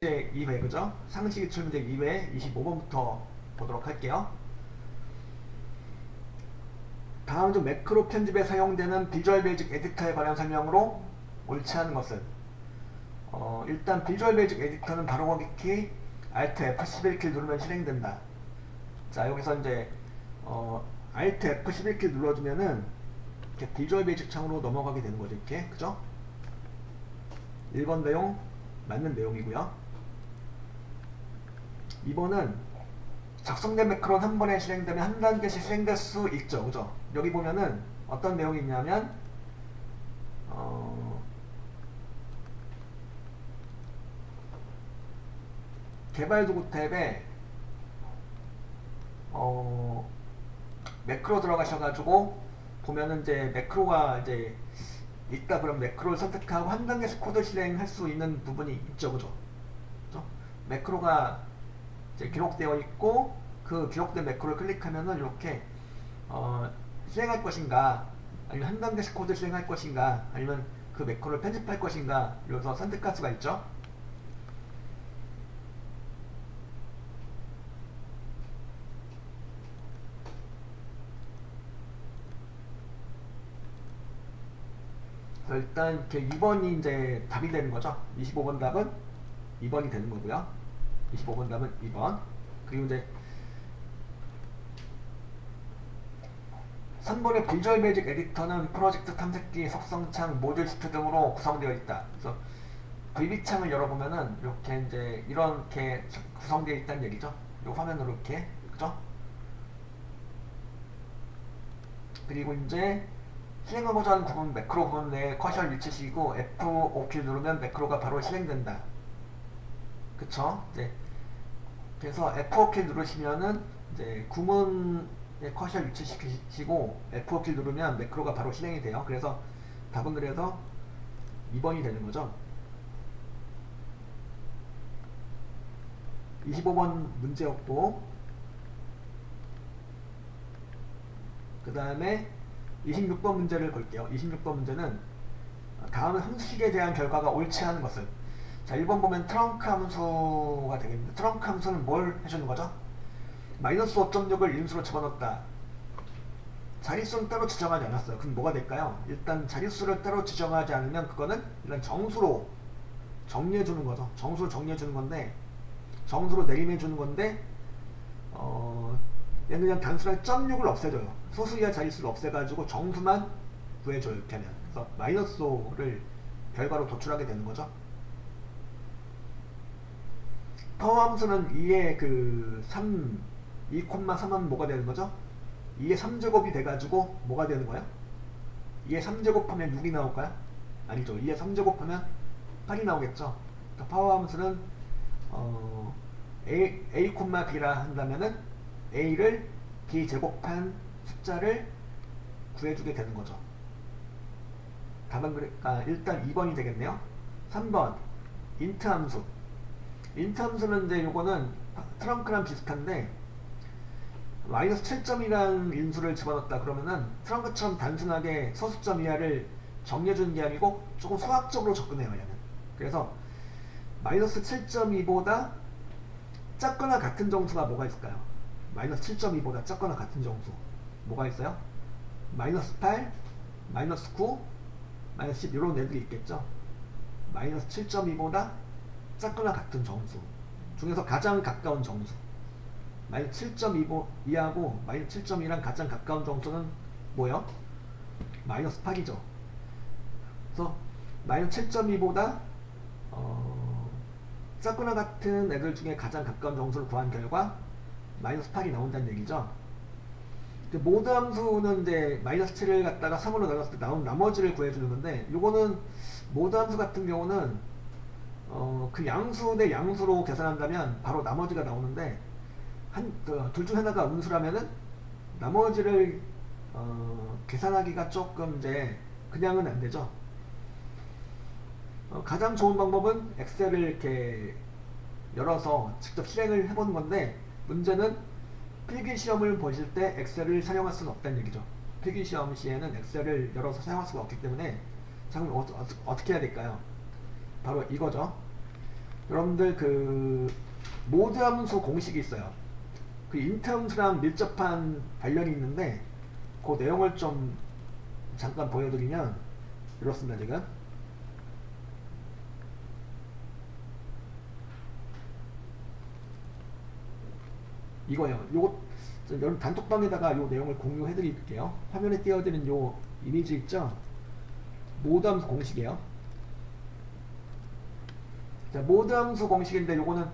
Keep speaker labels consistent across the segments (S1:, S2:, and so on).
S1: 문제 2회 그죠? 상식 기출 문제 2회 25번부터 보도록 할게요. 다음 중 매크로 편집에 사용되는 비주얼 베이직 에디터에 관한 설명으로 옳지 않은 것은 일단 비주얼 베이직 에디터는 바로 거기 키 Alt F11키 누르면 실행된다. 자 여기서 이제 Alt F11키 눌러주면은 이렇게 비주얼 베이직 창으로 넘어가게 되는 거죠. 이렇게 그죠? 1번 내용 맞는 내용이고요. 2번은 작성된 매크로는 한 번에 실행되면 한 단계씩 실행될 수 있죠. 그죠? 여기 보면은 어떤 내용이 있냐면 개발 도구 탭에 매크로 들어가셔가지고 보면은 이제 매크로가 이제 있다 그럼 매크로를 선택하고 한 단계씩 코드 실행할 수 있는 부분이 있죠. 그죠? 그죠? 매크로가 이제 기록되어 있고 그 기록된 매크로를 클릭하면은 이렇게 실행할 것인가 아니면 한 단계씩 코드 실행할 것인가 아니면 그 매크로를 편집할 것인가 이래서 선택할 수가 있죠. 그래서 일단 이렇게 2번이 이제 답이 되는 거죠. 25번 답은 2번이 되는 거고요. 25번 답은 2번. 그리고 이제 3번의 비주얼 베이직 에디터는 프로젝트 탐색기, 속성창, 모듈 시트 등으로 구성되어 있다. 그래서 VB창을 열어보면은 이렇게 이제 이렇게 구성되어 있다는 얘기죠. 이 화면으로 이렇게 그죠? 그리고 이제 실행하고자 하는 부분 매크로 부분 내에 커셔를 위치시키고 F5키 누르면 매크로가 바로 실행된다. 그쵸? 이제 그래서 F5키 누르시면은 이제 구문에 커셔를 위치시키시고 F5키 누르면 매크로가 바로 실행이 돼요. 그래서 답은 그래서 2번이 되는 거죠. 25번 문제였고 그 다음에 26번 문제를 볼게요. 26번 문제는 다음 함수식에 대한 결과가 옳지 않은 것은 자 1번 보면 트렁크 함수가 되겠는데 트렁크 함수는 뭘 해주는 거죠? 마이너스 5.6을 인수로 집어넣었다. 자릿수는 따로 지정하지 않았어요. 그럼 뭐가 될까요? 일단 자릿수를 따로 지정하지 않으면 그거는 일단 정수로 정리해주는 거죠. 정수로 정리해주는 건데 정수로 내림해주는 건데 얘는 그냥 단순하게 0.6을 없애줘요. 소수 이하 자릿수를 없애가지고 정수만 구해줘요. 이렇게 하면. 그래서 마이너스 5를 결과로 도출하게 되는 거죠. 파워 함수는 2의 그 3, 2,3하면 뭐가 되는 거죠? 2의 3제곱이 돼가지고 뭐가 되는 거야? 2의 3제곱하면 6이 나올까요? 아니죠. 2의 3제곱하면 8이 나오겠죠. 그러니까 파워 함수는 a,b라 한다면은 a를 b 제곱한 숫자를 구해주게 되는 거죠. 답은 그러니까 일단 2번이 되겠네요. 3번 int 함수. int 함수는 이제 요거는 트렁크랑 비슷한데 마이너스 7점이라는 인수를 집어넣었다 그러면은 트렁크처럼 단순하게 소수점 이하를 정리해주는 게 아니고 조금 수학적으로 접근해요. 얘는. 그래서 마이너스 7.2보다 작거나 같은 정수가 뭐가 있을까요? 마이너스 7.2보다 작거나 같은 정수 뭐가 있어요? 마이너스 8, 마이너스 9, 마이너스 10 이런 애들이 있겠죠. 마이너스 7.2보다 작거나 같은 정수 중에서 가장 가까운 정수 마이너스 7.2 이하고 마이너스 7.2랑 가장 가까운 정수는 뭐예요? 마이너스 8이죠. 그래서 마이너스 7.2보다 작거나 같은 애들 중에 가장 가까운 정수를 구한 결과 마이너스 8이 나온다는 얘기죠. 모드 함수는 이제 마이너스 7을 갖다가 3으로 나눴을 때 나온 나머지를 구해주는 건데 요거는 모드 함수 같은 경우는 그 양수 대 양수로 계산한다면 바로 나머지가 나오는데 둘 중 하나가 음수라면은 나머지를 계산하기가 조금 이제 그냥은 안 되죠. 가장 좋은 방법은 엑셀을 이렇게 열어서 직접 실행을 해보는 건데 문제는 필기시험을 보실 때 엑셀을 사용할 수는 없다는 얘기죠. 필기시험 시에는 엑셀을 열어서 사용할 수가 없기 때문에 자 그럼 어떻게 해야 될까요? 바로 이거죠. 여러분들 그 모드 함수 공식이 있어요. 그 int 함수랑 밀접한 관련이 있는데 그 내용을 좀 잠깐 보여드리면 이렇습니다. 지금 이거요. 요거 여러분 단톡방에다가 요 내용을 공유해 드릴게요. 화면에 띄워드리는 요 이미지 있죠? 모드 함수 공식이에요. 자, 모드 함수 공식인데 요거는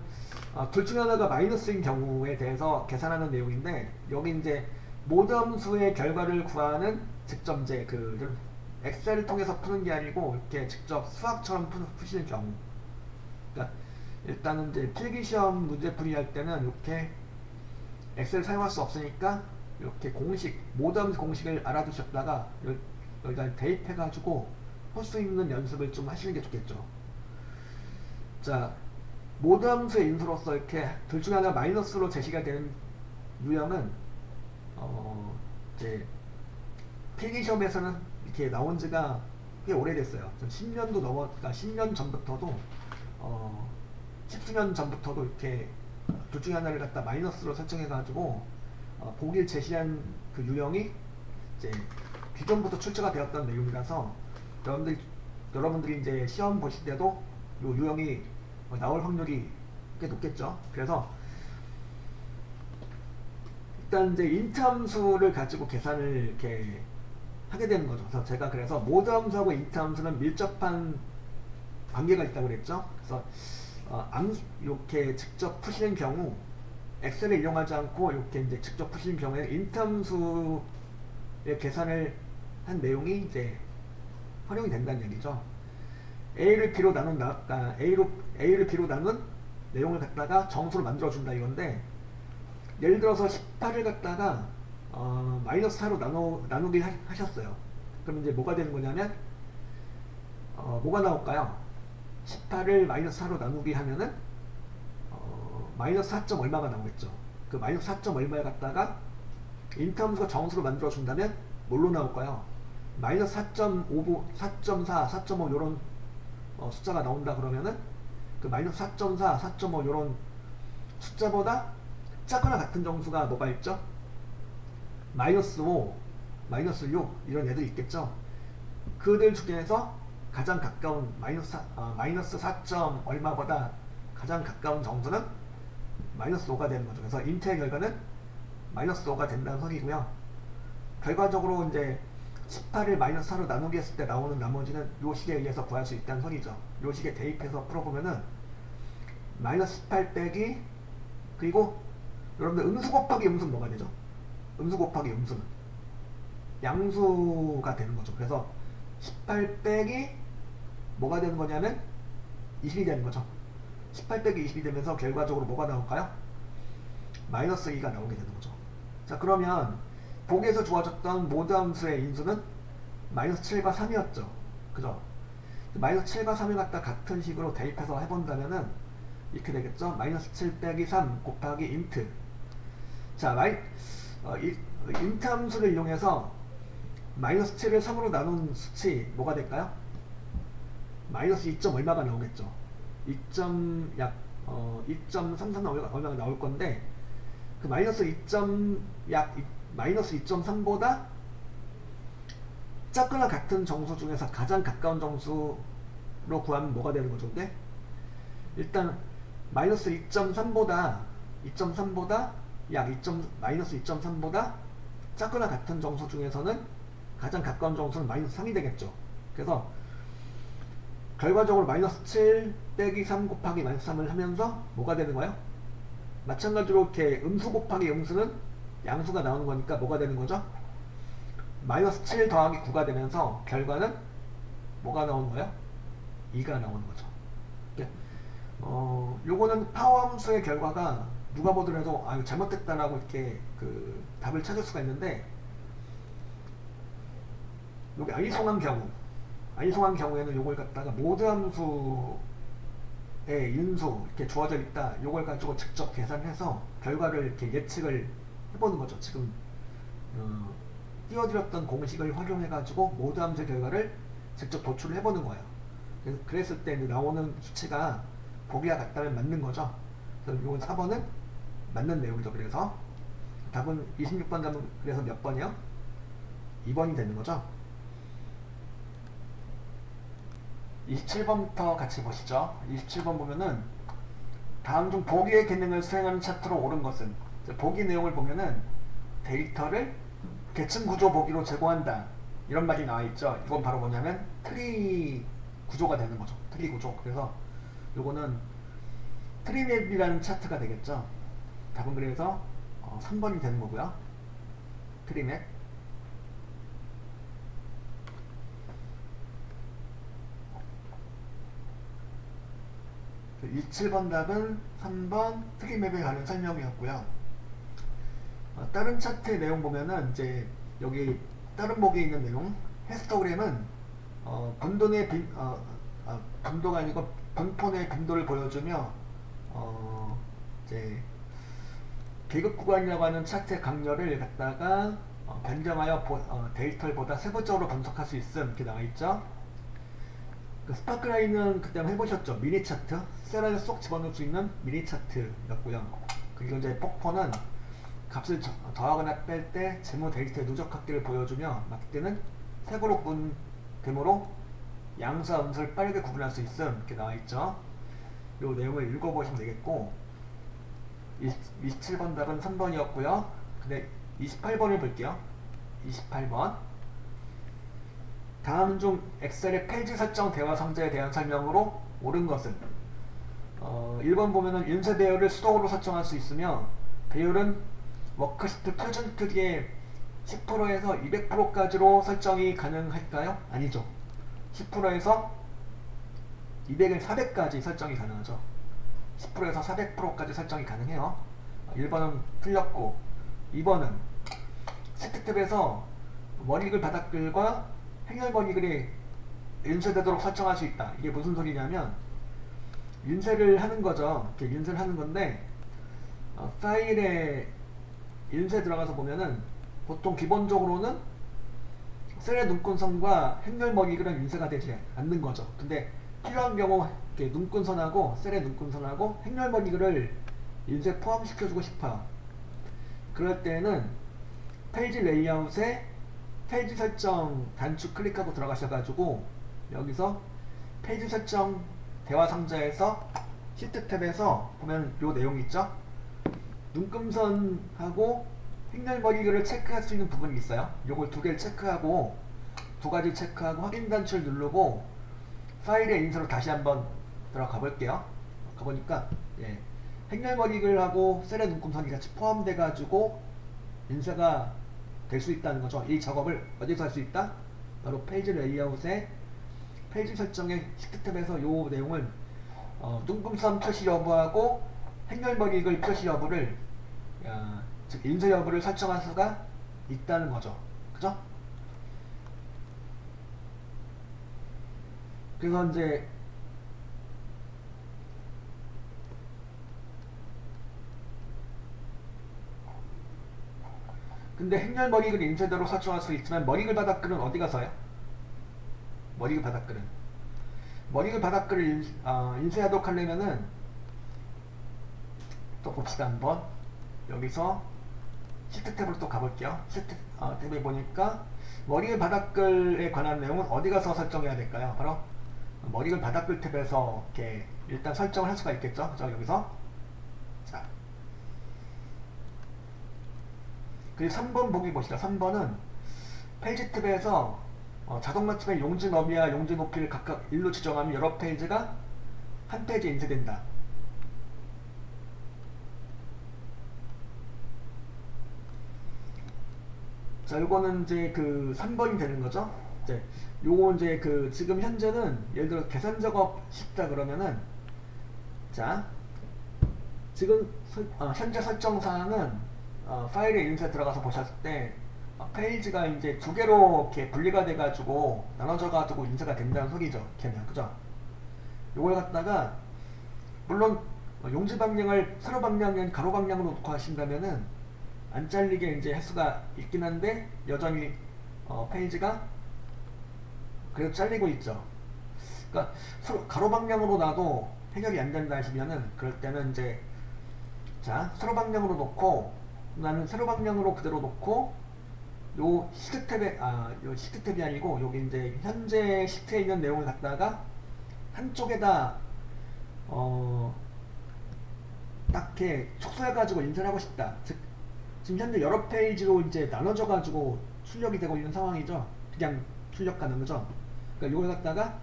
S1: 둘 중에 하나가 마이너스인 경우에 대해서 계산하는 내용인데, 여기 이제 모드 함수의 결과를 구하는 직접 이제 그 엑셀을 통해서 푸는 게 아니고 이렇게 직접 수학처럼 푸시는 경우, 그러니까 일단은 이제 필기시험 문제풀이 할 때는 이렇게 엑셀 사용할 수 없으니까 이렇게 공식, 모드 함수 공식을 알아두셨다가 여기다 대입해가지고 할 수 있는 연습을 좀 하시는 게 좋겠죠. 자, 모드 함수의 인수로서 이렇게 둘 중에 하나 마이너스로 제시가 되는 유형은 이제 필기시험에서는 이렇게 나온 지가 꽤 오래됐어요. 10년도 그러니까 10년 전부터도 10수년 전부터도 이렇게 둘 중에 하나를 갖다 마이너스로 설정해가지고 보기를 제시한 그 유형이 이제 기존부터 출제가 되었던 내용이라서 여러분들이 이제 시험 보실 때도 이 유형이 나올 확률이 꽤 높겠죠. 그래서 일단 이제 int 함수를 가지고 계산을 이렇게 하게 되는 거죠. 그래서 제가 그래서 모드 함수하고 int 함수는 밀접한 관계가 있다고 그랬죠. 그래서 이렇게 직접 푸시는 경우, 엑셀을 이용하지 않고 이렇게 이제 직접 푸시는 경우에 int 함수의 계산을 한 내용이 이제 활용이 된다는 얘기죠. A를 B로 나눈 A를 B로 나눈 내용을 갖다가 정수로 만들어준다 이건데, 예를 들어서 18을 갖다가 마이너스 4로 나누기 하셨어요. 그럼 이제 뭐가 되는 거냐면 뭐가 나올까요? 18을 마이너스 4로 나누기 하면은 마이너스 4점 얼마가 나오겠죠. 그 마이너스 4점 얼마를 갖다가 int 함수가 정수로 만들어준다면 뭘로 나올까요? 마이너스 4.5, 4.4, 4.5 요런 숫자가 나온다 그러면은 그 마이너스 4.4, 4.5 요런 숫자보다 작거나 같은 정수가 뭐가 있죠? 마이너스 5, 마이너스 6 이런 애들이 있겠죠. 그들 중에서 가장 가까운 마이너스 4점 얼마보다 가장 가까운 정수는 마이너스 5가 되는 거죠. 그래서 int의 결과는 마이너스 5가 된다는 소리고요. 결과적으로 이제 18을 마이너스 4로 나누기 했을 때 나오는 나머지는 요 식에 의해서 구할 수 있다는 소리죠. 요 식에 대입해서 풀어보면은 마이너스 18 빼기, 그리고 여러분들 음수 곱하기 음수는 뭐가 되죠? 음수 곱하기 음수는 양수가 되는 거죠. 그래서 18 빼기 뭐가 되는 거냐면 20이 되는 거죠. 18 빼기 20이 되면서 결과적으로 뭐가 나올까요? 마이너스 2가 나오게 되는 거죠. 자, 그러면 보기에서 주어졌던 모드 함수의 인수는 마이너스 7과 3이었죠. 그죠? 마이너스 7과 3을 갖다 같은 식으로 대입해서 해본다면은 이렇게 되겠죠. 마이너스 7 빼기 3 곱하기 int. 자, int 함수를 이용해서 마이너스 7을 3으로 나눈 수치 뭐가 될까요? 마이너스 2점 얼마가 나오겠죠. 2.33 얼마가 나올 건데, 그 마이너스 2.3보다 작거나 같은 정수 중에서 가장 가까운 정수로 구하면 뭐가 되는 거죠? 근데 일단 마이너스 2.3보다 마이너스 2.3보다 작거나 같은 정수 중에서는 가장 가까운 정수는 마이너스 3이 되겠죠. 그래서 결과적으로 마이너스 7 빼기 3 곱하기 마이너스 3을 하면서 뭐가 되는 거예요? 마찬가지로 이렇게 음수 곱하기 음수는 양수가 나오는 거니까 뭐가 되는 거죠? 마이너스 7 더하기 9가 되면서 결과는 뭐가 나오는 거예요? 2가 나오는 거죠. 요거는 파워 함수의 결과가 누가 보더라도 이거 잘못됐다라고 이렇게 그 답을 찾을 수가 있는데, 여기 아이송한 경우에는 요걸 갖다가 모드 함수의 인수 이렇게 주어져 있다. 요걸 가지고 직접 계산해서 결과를 이렇게 예측을 해보는 거죠. 지금 띄워드렸던 공식을 활용해 가지고 모드 함수의 결과를 직접 도출을 해보는 거예요. 그랬을 때 나오는 수치가 보기와 같다면 맞는 거죠. 그래서 이건 4번은 맞는 내용이죠. 그래서 답은 26번 답은 그래서 몇 번이요? 2번이 되는 거죠. 27번부터 같이 보시죠. 27번 보면은 다음 중 보기의 기능을 수행하는 차트로 옳은 것은, 보기 내용을 보면은 데이터를 계층 구조 보기로 제공한다 이런 말이 나와 있죠. 이건 바로 뭐냐면 트리 구조가 되는 거죠. 트리 구조. 그래서 요거는 트리맵이라는 차트가 되겠죠. 답은 그래서 3번이 되는 거고요. 트리맵. 27번 답은 3번 트리맵에 관한 설명이었고요. 다른 차트의 내용 보면은 이제 여기 다른 목에 있는 내용 히스토그램은 분도 내 분도가 아니고 분포 내 빈도를 보여주며 이제 계급 구간이라고 하는 차트의 강렬을 갖다가 변경하여 데이터를 보다 세부적으로 분석할 수 있음 이렇게 나와있죠. 그 스파크라인은 그때 한번 해보셨죠. 미니 차트 셀을 쏙 집어넣을 수 있는 미니 차트였고요. 그리고 이제 폭포는 값을 더하거나 뺄 때 재무 데이터의 누적합계를 보여주며 그때는 색으로 구분되므로 양수와 음수를 빠르게 구분할 수 있음 이렇게 나와있죠. 이 내용을 읽어보시면 되겠고 27번 답은 3번이었고요. 근데 28번을 볼게요. 28번 다음 중 엑셀의 페이지 설정 대화 상자에 대한 설명으로 옳은 것은 1번 보면은 인쇄 배열을 수동으로 설정할 수 있으며 배열은 워크시트 표준 크기의 10%에서 200%까지로 설정이 가능할까요? 아니죠. 10%에서 200에 400까지 설정이 가능하죠. 10%에서 400%까지 설정이 가능해요. 1번은 틀렸고 2번은 시트 탭에서 머리글 바닥글과 행렬 머리글이 인쇄되도록 설정할 수 있다. 이게 무슨 소리냐면 인쇄를 하는 거죠. 이렇게 인쇄를 하는 건데 파일에 인쇄 들어가서 보면은 보통 기본적으로는 셀의 눈꽃선과 행렬 머리글은 인쇄가 되지 않는 거죠. 근데 필요한 경우 이렇게 눈꽃선하고 셀의 눈꽃선하고 행렬 머리글을 인쇄 포함시켜주고 싶어요. 그럴 때는 페이지 레이아웃에 페이지 설정 단축 클릭하고 들어가셔가지고 여기서 페이지 설정 대화 상자에서 시트 탭에서 보면 요 내용 있죠? 눈금선하고 행렬 머리글을 체크할 수 있는 부분이 있어요. 요걸 두 개를 체크하고 두 가지 체크하고 확인 단추를 누르고 파일의 인쇄로 다시 한번 들어가 볼게요. 가보니까 행렬 머리글하고 셀의 눈금선이 같이 포함돼 가지고 인쇄가 될 수 있다는 거죠. 이 작업을 어디서 할 수 있다? 바로 페이지 레이아웃에 페이지 설정의 시트 탭에서 요 내용을 눈금선 표시 여부하고 행렬 머리글 표시 여부를 즉 인쇄 여부를 설정할 수가 있다는 거죠. 그죠? 그래서 이제 근데 행렬 머리글 인쇄대로 설정할 수 있지만 머리글 바닥글은 어디 가서요? 머리글 바닥글은 머리글 바닥글을 인쇄하도록 하려면은 또 봅시다 한번. 여기서 시트 탭으로 또 가볼게요. 시트 탭에 보니까 머리글 바닥글에 관한 내용은 어디 가서 설정해야 될까요? 바로 머리글 바닥글 탭에서 이렇게 일단 설정을 할 수가 있겠죠. 그죠? 여기서 자 그리고 3번 보기 보시죠. 3번은 페이지 탭에서 자동 맞춤의 용지 너비와 용지 높이를 각각 1로 지정하면 여러 페이지가 한 페이지에 인쇄된다. 자, 요거는 이제 그 3번이 되는 거죠. 이제 요거 이제 그 지금 현재는 예를 들어 계산 작업 쉽다 그러면은 자 지금 현재 설정 사항은 파일에 인쇄 들어가서 보셨을 때 페이지가 이제 두 개로 이렇게 분리가 돼가지고 나눠져 가지고 인쇄가 된다는 소리죠. 걔는 그죠? 요걸 갖다가 물론 용지 방향을 세로 방향은 가로 방향으로 놓고 하신다면은 안 잘리게 이제 횟수가 있긴 한데 여전히 페이지가 그래도 잘리고 있죠. 그러니까 가로 방향으로 놔도 해결이 안 된다 하시면은 그럴 때는 이제 자 세로 방향으로 놓고 나는 세로 방향으로 그대로 놓고 요 시트 탭에 요 시트 탭이 아니고 여기 이제 현재 시트에 있는 내용을 갖다가 한쪽에다 딱히 축소해가지고 인쇄를 하고 싶다. 즉 지금 현재 여러 페이지로 이제 나눠져가지고 출력이 되고 있는 상황이죠. 그냥 출력 가능하죠. 그러니까 이걸 갖다가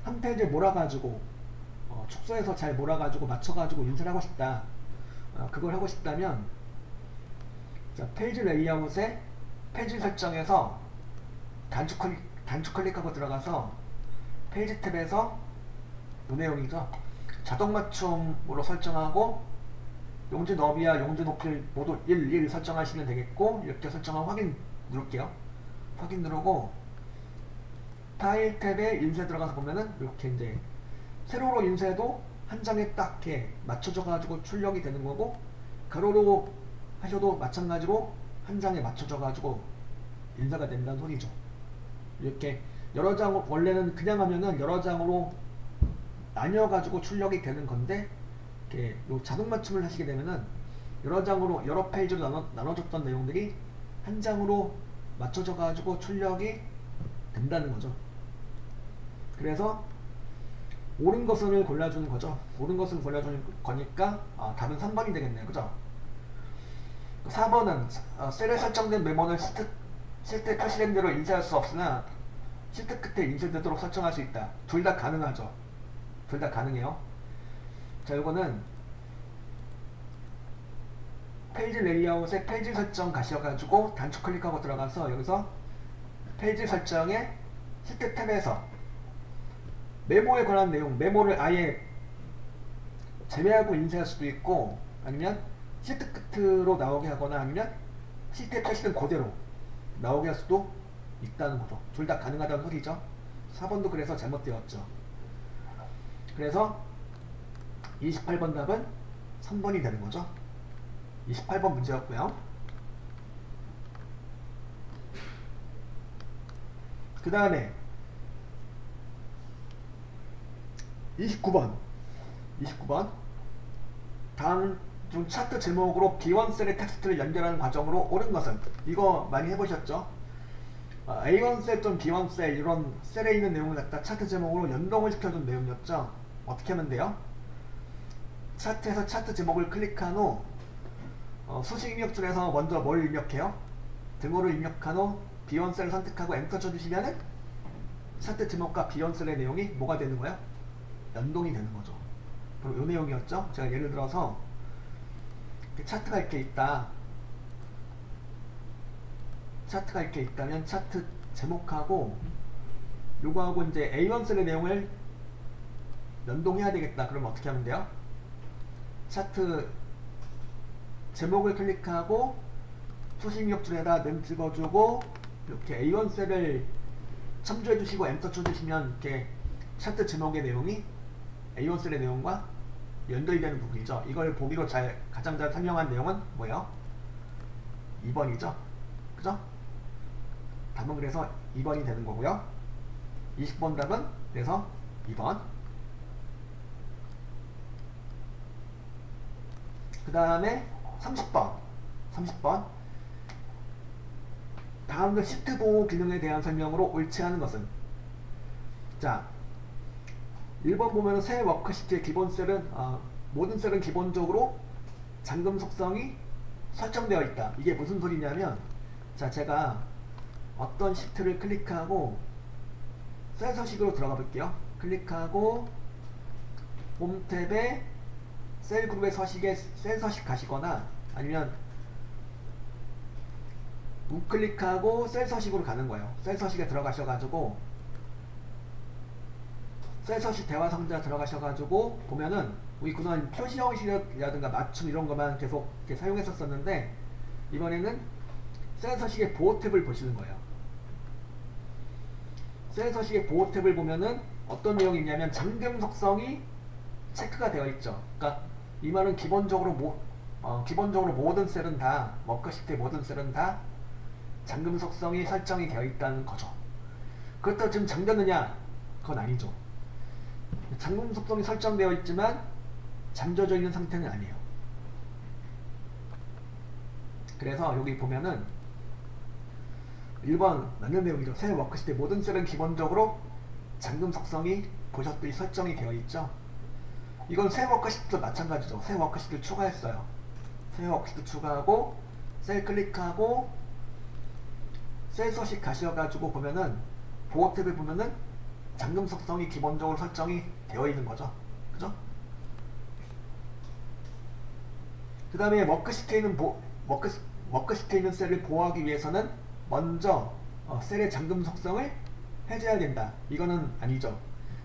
S1: 한 페이지에 몰아가지고 축소해서 잘 몰아가지고 맞춰가지고 인쇄를 하고 싶다. 그걸 하고 싶다면 자, 페이지 레이아웃에 페이지 설정에서 단축 클릭하고 들어가서 페이지 탭에서 이 내용이죠. 자동 맞춤으로 설정하고 용지 너비와 용지 높이를 모두 1 설정하시면 되겠고 이렇게 설정하고 확인 누를게요. 확인 누르고 파일 탭에 인쇄 들어가서 보면은 이렇게 이제 세로로 인쇄도 한 장에 딱 이렇게 맞춰져 가지고 출력이 되는 거고 가로로 하셔도 마찬가지로 한 장에 맞춰져 가지고 인쇄가 된다는 소리죠. 이렇게 여러 장 원래는 그냥 하면은 여러 장으로 나뉘어 가지고 출력이 되는 건데 이렇게 요 자동 맞춤을 하시게 되면은 여러 장으로 여러 페이지로 나눠졌던 내용들이 한 장으로 맞춰져 가지고 출력이 된다는 거죠. 그래서 옳은 것을 골라주는 거죠. 옳은 것을 골라주는 거니까 답은 3번이 되겠네요. 그죠? 4번은 셀에 설정된 메모는 시트 표시된 대로 인쇄할 수 없으나 시트 끝에 인쇄되도록 설정할 수 있다. 둘 다 가능하죠. 둘 다 가능해요. 자, 이거는 페이지 레이아웃에 페이지 설정 가셔가지고 단축 클릭하고 들어가서 여기서 페이지 설정에 시트 탭에서 메모에 관한 내용, 메모를 아예 제외하고 인쇄할 수도 있고 아니면 시트 끝으로 나오게 하거나 아니면 시트에 표시된 그대로 나오게 할 수도 있다는 거죠. 둘 다 가능하다는 소리죠. 4번도 그래서 잘못되었죠. 그래서 28번 답은 3번이 되는 거죠. 28번 문제였고요. 그 다음에 29번 다음 중 차트 제목으로 B1 셀의 텍스트를 연결하는 과정으로 옳은 것은 이거 많이 해보셨죠? A1 셀 또는 B1 셀 이런 셀에 있는 내용을 갖다 차트 제목으로 연동을 시켜준 내용이었죠. 어떻게 하면 돼요? 차트에서 차트 제목을 클릭한 후 수식 입력줄에서 먼저 뭘 입력해요? 등호를 입력한 후 B1 셀을 선택하고 엔터 쳐주시면은 차트 제목과 B1 셀의 내용이 뭐가 되는 거예요? 연동이 되는 거죠. 그리고 이 내용이었죠. 제가 예를 들어서 차트가 이렇게 있다. 차트가 이렇게 있다면 차트 제목하고 요거하고 이제 A1 셀의 내용을 연동해야 되겠다. 그럼 어떻게 하면 돼요? 차트 제목을 클릭하고 수식 입력줄에다 는 찍어주고 이렇게 A1 셀을 참조해 주시고 엔터 쳐주시면 이렇게 차트 제목의 내용이 A1 셀의 내용과 연결이 되는 부분이죠. 이걸 보기로 가장 잘 설명한 내용은 뭐예요? 2번이죠. 그죠? 답은 그래서 2번이 되는 거고요. 20번 답은 그래서 2번. 그 다음에 30번 다음은 시트 보호 기능에 대한 설명으로 옳지 않은 것은 자 1번 보면 새 워크시트의 기본 셀은 모든 셀은 기본적으로 잠금 속성이 설정되어 있다. 이게 무슨 소리냐면 자 제가 어떤 시트를 클릭하고 셀 서식으로 들어가 볼게요. 클릭하고 홈 탭에 셀 그룹의 서식에 셀 서식 가시거나 아니면 우클릭하고 셀 서식으로 가는 거예요. 셀 서식에 들어가셔가지고 셀 서식 대화 상자 들어가셔가지고 보면은 우리 그동안 표시 형식이라든가 맞춤 이런 것만 계속 이렇게 사용했었는데 이번에는 셀 서식의 보호 탭을 보시는 거예요. 셀 서식의 보호 탭을 보면은 어떤 내용이 있냐면 잠금 속성이 체크가 되어 있죠. 그러니까 이 말은 기본적으로 모든 셀은 다 워크시트의 모든 셀은 다 잠금 속성이 설정이 되어 있다는 거죠. 그렇다고 지금 잠겼느냐? 그건 아니죠. 잠금 속성이 설정되어 있지만 잠겨져 있는 상태는 아니에요. 그래서 여기 보면은 1번 맞는 내용이죠. 새 워크시트의 모든 셀은 기본적으로 잠금 속성이 보셨듯이 설정이 되어 있죠. 이건 새 워크시트도 마찬가지죠. 새 워크시트 추가했어요. 새 워크시트 추가하고 셀 클릭하고 셀 서식 가셔가지고 보면은 보호 탭을 보면은 잠금 속성이 기본적으로 설정이 되어 있는 거죠. 그죠? 그 다음에 워크시트에 있는 워크시트에 있는 셀을 보호하기 위해서는 먼저 셀의 잠금 속성을 해제해야 된다. 이거는 아니죠.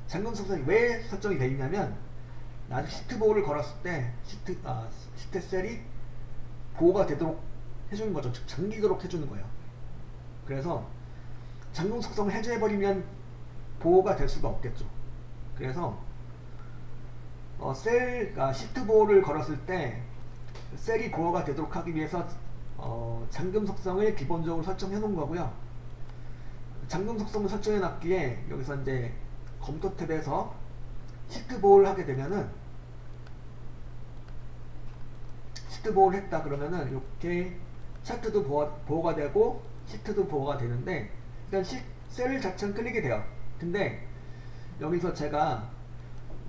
S1: 잠금 속성이 왜 설정이 되어 있냐면 나중에 시트 보호를 걸었을 때 시트 셀이 보호가 되도록 해주는 거죠. 즉 잠기도록 해주는 거예요. 그래서 잠금 속성을 해제해버리면 보호가 될 수가 없겠죠. 그래서 시트 보호를 걸었을 때 셀이 보호가 되도록 하기 위해서 잠금 속성을 기본적으로 설정해 놓은 거고요. 잠금 속성을 설정해 놨기에 여기서 이제 검토 탭에서 시트 보호를 하게 되면은 시트 보호를 했다 그러면은 이렇게 차트도 보호가 되고 시트도 보호가 되는데 일단 셀 자체는 클릭이 돼요. 근데 여기서 제가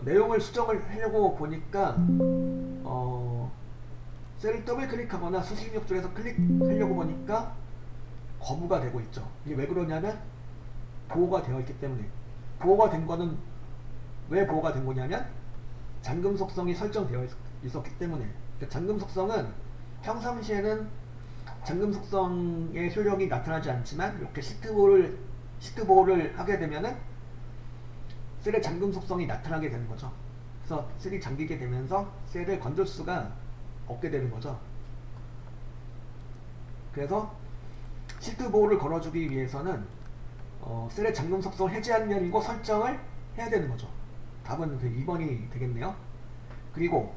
S1: 내용을 수정을 하려고 보니까 셀을 더블 클릭하거나 수식력 쪽에서 클릭하려고 보니까 거부가 되고 있죠. 이게 왜 그러냐면 보호가 되어 있기 때문에. 보호가 된 거는 왜 보호가 된 거냐면 잠금 속성이 설정되어 있었기 때문에. 그러니까 잠금 속성은 평상시에는 잠금 속성의 효력이 나타나지 않지만 이렇게 시트 보호를 하게 되면은 셀의 잠금 속성이 나타나게 되는 거죠. 그래서 셀이 잠기게 되면서 셀을 건들 수가 없게 되는 거죠. 그래서 시트 보호를 걸어주기 위해서는 셀의 잠금 속성을 해제하는 면이고 설정을 해야 되는 거죠. 답은 그 2번이 되겠네요. 그리고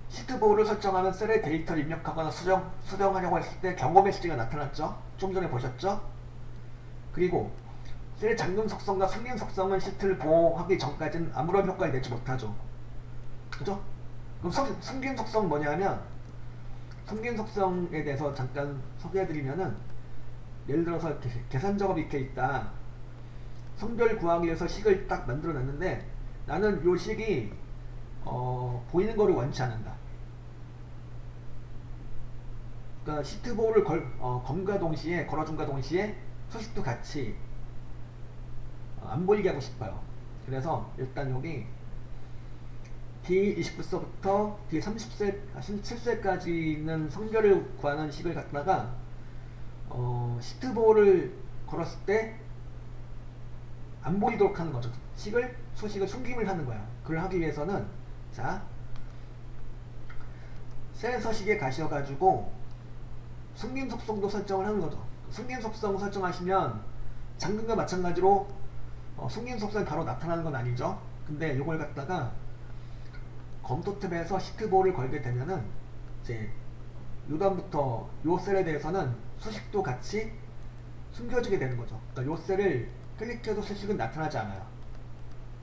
S1: 시트 보호를 설정하면 셀의 데이터를 입력하거나 수정하려고 했을 때 경고 메시지가 나타났죠. 좀 전에 보셨죠? 그리고 셀의 잠금 속성과 숨김 속성은 시트를 보호하기 전까지는 아무런 효과를 내지 못하죠. 그죠? 그럼 숨김 속성 뭐냐면 숨김 속성에 대해서 잠깐 소개해드리면은 예를 들어서 계산 작업이 이렇게 있다. 성별 구하기 위해서 식을 딱 만들어 놨는데 나는 요 식이 보이는 거를 원치 않는다. 그러니까 시트 보호를 걸어줌과 동시에 소식도 같이 안 보이게 하고 싶어요. 그래서 일단 여기 D29세부터 D37세까지 있는 성별을 구하는 식을 갖다가 시트 보호를 걸었을 때 안 보이도록 하는 거죠. 소식을 숨김을 하는 거야. 그걸 하기 위해서는 자, 셀 서식에 가셔가지고 숨김 속성도 설정을 하는 거죠. 숨김 속성 설정하시면 잠금과 마찬가지로 숨김 속성이 바로 나타나는 건 아니죠. 근데 이걸 갖다가 검토 탭에서 시트 보호를 걸게 되면은 이제 요 다음부터 요 셀에 대해서는 수식도 같이 숨겨지게 되는 거죠. 그러니까 요 셀을 클릭해도 수식은 나타나지 않아요.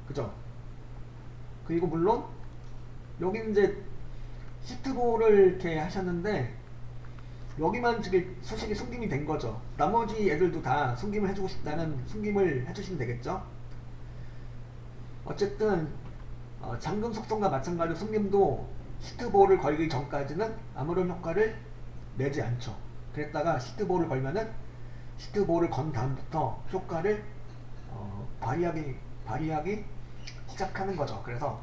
S1: 그죠? 그리고 물론 여기 이제 시트 보호를 이렇게 하셨는데 여기만 지금 수식이 숨김이 된 거죠. 나머지 애들도 다 숨김을 해주고 싶다면 숨김을 해주시면 되겠죠. 어쨌든 잠금 속성과 마찬가지로 숨김도 시트 보호를 걸기 전까지는 아무런 효과를 내지 않죠. 그랬다가 시트 보호를 걸면은 시트 보호를 건 다음부터 효과를 발휘하기 시작하는 거죠. 그래서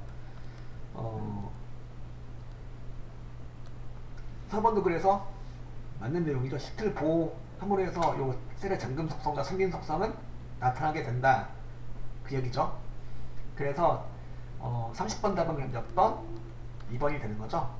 S1: 4번도 그래서 맞는 내용이죠. 시트를 보호함으로 해서 요 셀의 잠금 속성과 숨김 속성은 나타나게 된다. 그 얘기죠. 그래서 30번 답은 몇 번? 2번이 되는 거죠.